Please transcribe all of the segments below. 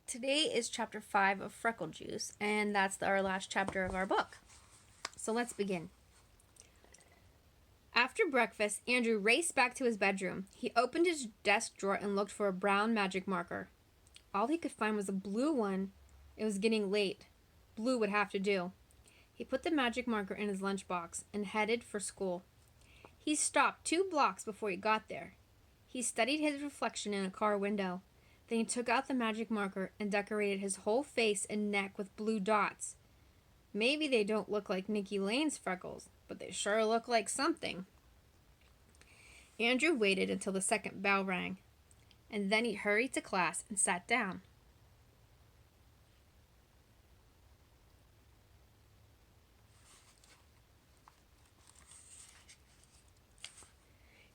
Today is chapter 5 of Freckle Juice, and that's our last chapter of our book. So let's begin. After breakfast, Andrew raced back to his bedroom. He opened his desk drawer and looked for a brown magic marker. All he could find was a blue one. It was getting late. Blue would have to do. He put the magic marker in his lunchbox and headed for school. He stopped 2 blocks before he got there. He studied his reflection in a car window. Then he took out the magic marker and decorated his whole face and neck with blue dots. Maybe they don't look like Nicky Lane's freckles, but they sure look like something. Andrew waited until the second bell rang, and then he hurried to class and sat down.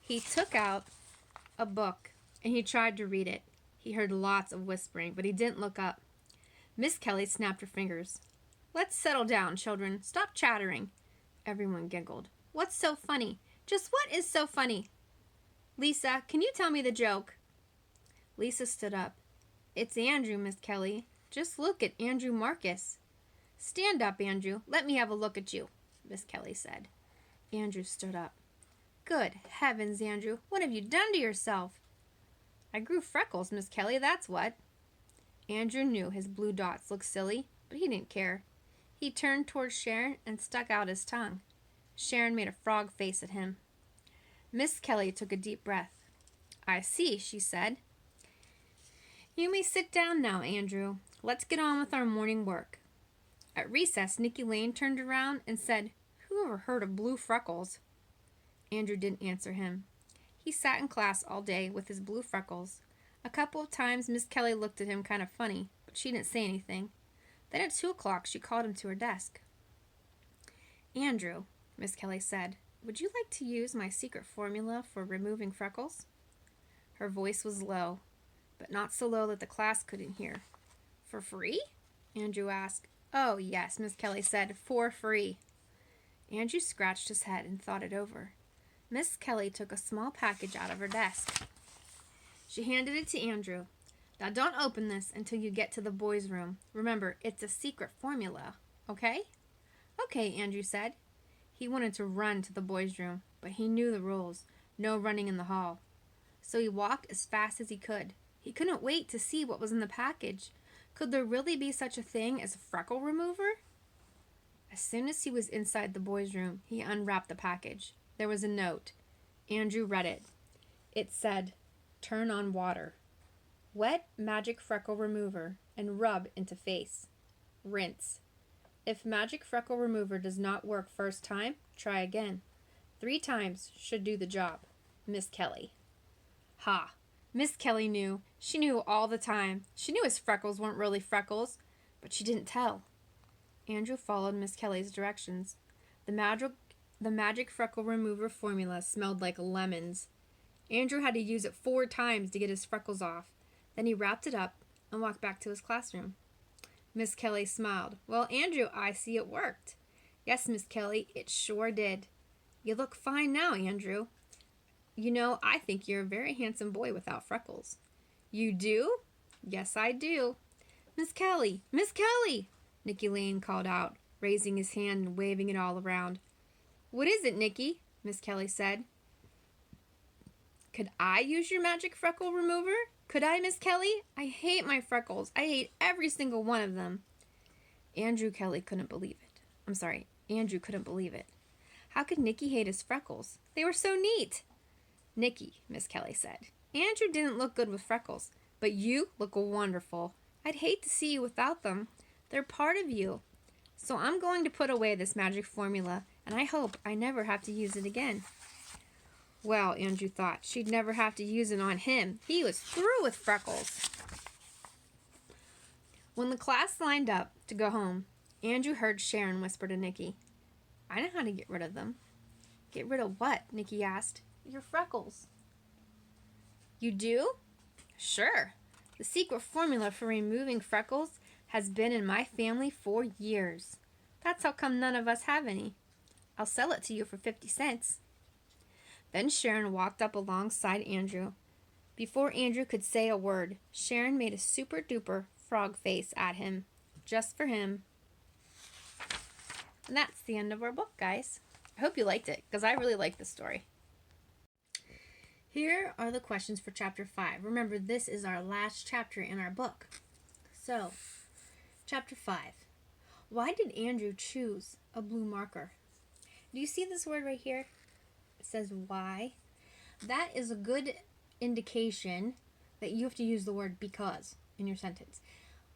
He took out a book and he tried to read it. He heard lots of whispering, but he didn't look up. Miss Kelly snapped her fingers. "Let's settle down, children. Stop chattering." Everyone giggled. "What's so funny? Just what is so funny?" "Lisa, can you tell me the joke?" Lisa stood up. "It's Andrew, Miss Kelly. Just look at Andrew Marcus." "Stand up, Andrew. Let me have a look at you," Miss Kelly said. Andrew stood up. "Good heavens, Andrew, what have you done to yourself?" "I grew freckles, Miss Kelly, that's what." Andrew knew his blue dots looked silly, but he didn't care. He turned toward Sharon and stuck out his tongue. Sharon made a frog face at him. Miss Kelly took a deep breath. "I see," she said. "You may sit down now, Andrew. Let's get on with our morning work." At recess, Nicky Lane turned around and said, "Who ever heard of blue freckles?" Andrew didn't answer him. He sat in class all day with his blue freckles. A couple of times Miss Kelly looked at him kind of funny, but she didn't say anything. Then at 2 o'clock she called him to her desk. "Andrew," Miss Kelly said, "would you like to use my secret formula for removing freckles?" Her voice was low, but not so low that the class couldn't hear. "For free?" Andrew asked. "Oh, yes," Miss Kelly said, "for free." Andrew scratched his head and thought it over. Miss Kelly took a small package out of her desk. She handed it to Andrew. "Now don't open this until you get to the boys' room. Remember, it's a secret formula, okay?" "Okay," Andrew said. He wanted to run to the boys' room, but he knew the rules. No running in the hall. So he walked as fast as he could. He couldn't wait to see what was in the package. Could there really be such a thing as a freckle remover? As soon as he was inside the boys' room, he unwrapped the package. There was a note. Andrew read it. It said, "Turn on water. Wet magic freckle remover and rub into face. Rinse. If magic freckle remover does not work first time, try again. 3 times should do the job. Miss Kelly." Ha! Miss Kelly knew. She knew all the time. She knew his freckles weren't really freckles, but she didn't tell. Andrew followed Miss Kelly's directions. The magic freckle remover formula smelled like lemons. Andrew had to use it 4 times to get his freckles off. Then he wrapped it up and walked back to his classroom. Miss Kelly smiled. "Well, Andrew, I see it worked." "Yes, Miss Kelly, it sure did." "You look fine now, Andrew. You know, I think you're a very handsome boy without freckles." "You do?" "Yes, I do." "Miss Kelly! Miss Kelly!" Nicky Lane called out, raising his hand and waving it all around. "What is it, Nicky?" Miss Kelly said. "Could I use your magic freckle remover? Could I, Miss Kelly? I hate my freckles. I hate every single one of them." Andrew couldn't believe it. How could Nicky hate his freckles? They were so neat. "Nicky," Miss Kelly said, "Andrew didn't look good with freckles, but you look wonderful. I'd hate to see you without them. They're part of you. So I'm going to put away this magic formula, and I hope I never have to use it again." Well, Andrew thought, she'd never have to use it on him. He was through with freckles. When the class lined up to go home, Andrew heard Sharon whisper to Nicky, "I know how to get rid of them." "Get rid of what?" Nicky asked. "Your freckles." "You do?" "Sure. The secret formula for removing freckles has been in my family for years. That's how come none of us have any. I'll sell it to you for 50 cents. Then Sharon walked up alongside Andrew. Before Andrew could say a word, Sharon made a super-duper frog face at him, just for him. And that's the end of our book, guys. I hope you liked it, because I really like this story. Here are the questions for chapter 5. Remember, this is our last chapter in our book. So, chapter 5. Why did Andrew choose a blue marker? Do you see this word right here? It says why. That is a good indication that you have to use the word because in your sentence.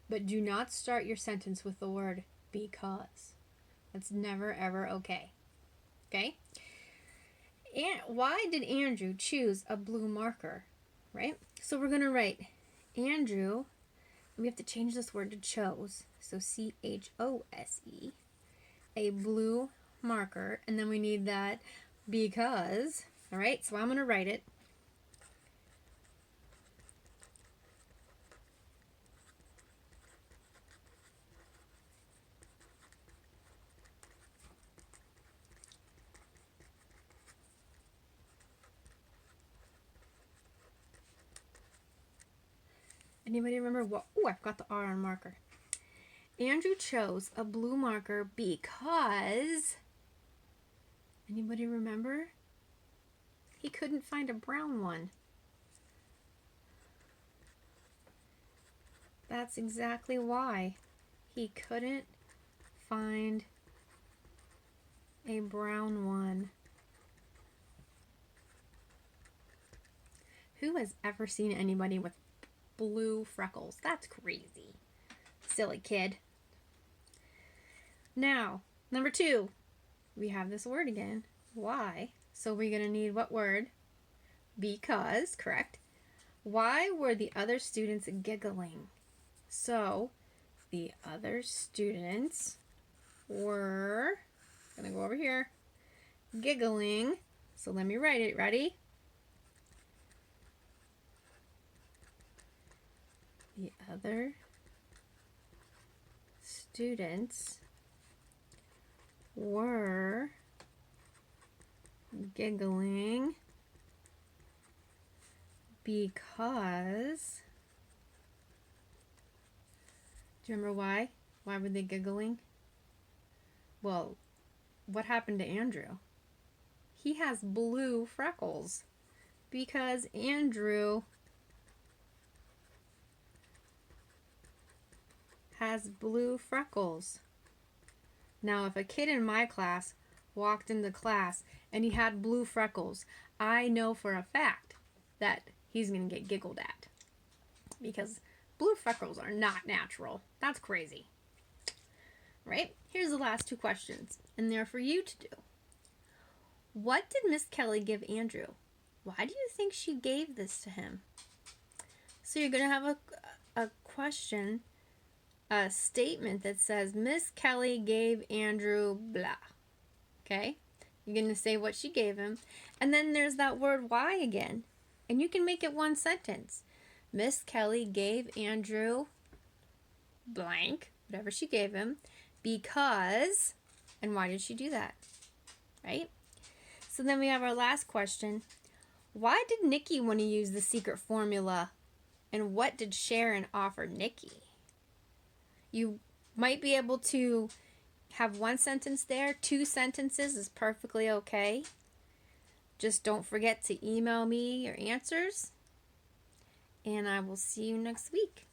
But do not start your sentence with the word because. That's never, ever okay. Okay? And why did Andrew choose a blue marker? Right? So we're going to write Andrew. We have to change this word to chose. So C-H-O-S-E. A blue marker. And then we need that because. All right? So I'm going to write it. Anybody remember what? Oh, I forgot the R on marker. Andrew chose a blue marker because... Anybody remember? He couldn't find a brown one. That's exactly why. He couldn't find a brown one. Who has ever seen anybody with blue freckles? That's crazy. Silly kid. Now, number 2. We have this word again. Why? So we're going to need what word? Because, correct. Why were the other students giggling? So, the other students were, I'm going to go over here, giggling. So let me write it. Ready? The other students were giggling because... Do you remember why? Why were they giggling? Well, what happened to Andrew? He has blue freckles because Andrew has blue freckles. Now, if a kid in my class walked into class and he had blue freckles, I know for a fact that he's going to get giggled at because blue freckles are not natural. That's crazy. Right? Here's the last 2 questions, and they're for you to do. What did Miss Kelly give Andrew? Why do you think she gave this to him? So you're going to have a question, a statement that says, Miss Kelly gave Andrew blah. Okay? You're going to say what she gave him. And then there's that word why again. And you can make it one sentence. Miss Kelly gave Andrew blank, whatever she gave him, because, and why did she do that? Right? So then we have our last question. Why did Nikki want to use the secret formula? And what did Sharon offer Nikki? You might be able to have one sentence there. 2 sentences is perfectly okay. Just don't forget to email me your answers. And I will see you next week.